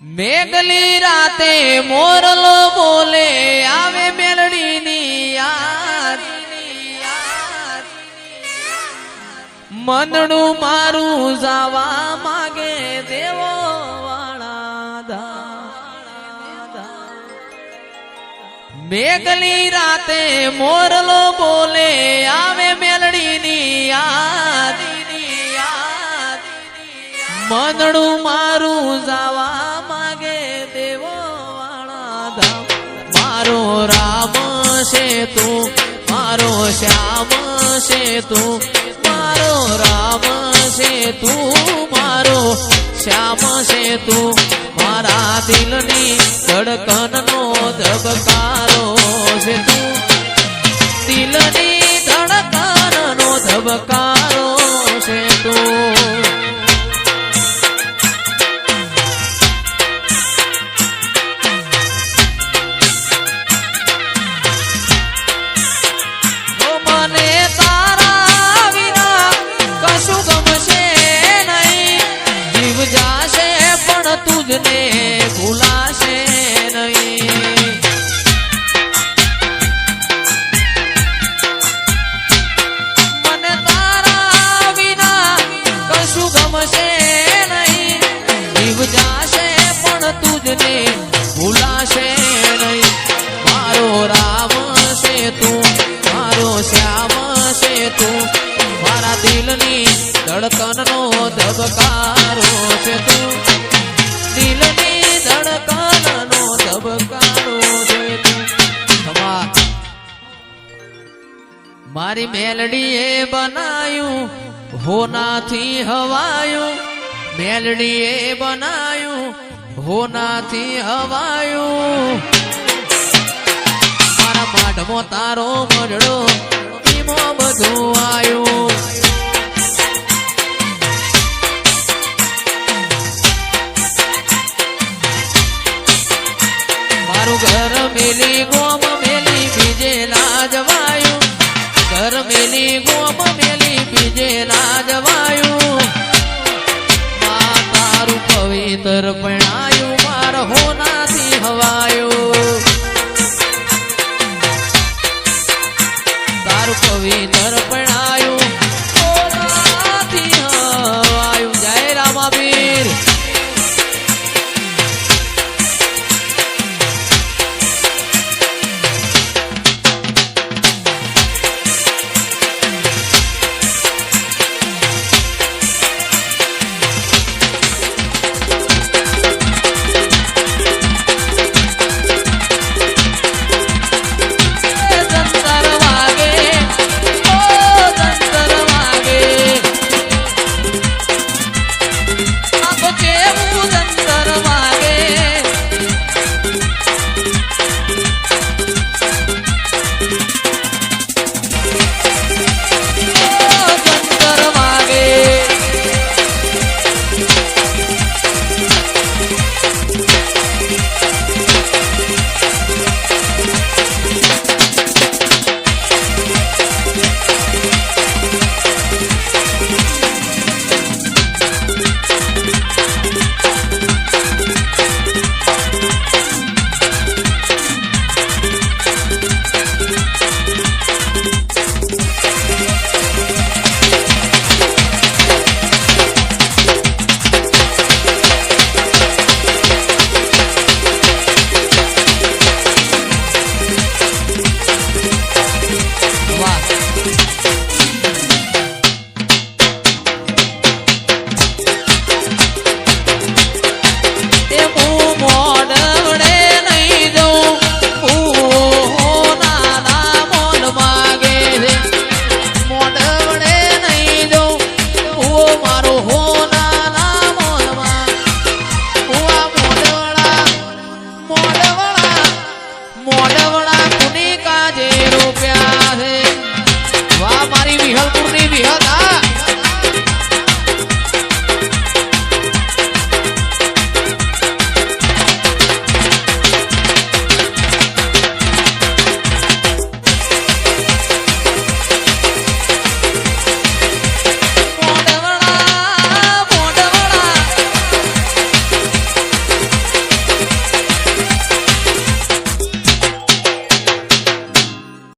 મેઘલી રાતે મોરલો બોલે આવે મેલડીની યાદ મનડું મારું જાવા માગે દેવો વાળા મેઘલી રાતે મોરલો બોલે આવે મેલડીની યાદ મનડું મારું જાવા માગે દેવો વાળા ધામ મારો રામ છે તું મારો શ્યામ છે તું મારો રામ છે તું મારો શ્યામ છે તું મારા દિલની ધડકનનો ધબકારો છે તું દિલની ધડકનનો ધબકારો છે તું तुझने भूलाशे नहीं मने तारा विना कशु गमशे नहीं जीव जाशे पण तुझने भूलाशे नहीं मारो राम से तू मारो श्याम से तू मारा दिलनी धड़कननो धबकारो से तू दिलनी धड़कननो धबकारो छे तू मारी मेलडीए बनायू होनाथी हवायू मेलडीए बनायू होनाथी हवायू मारा माढमो तारो मजड़ो ईमो बधु आयू घर मेली गोम मेली बीजे लाजवायू घर मेली गोम मेली बीजे लाजवायू मातारू पवित्र पण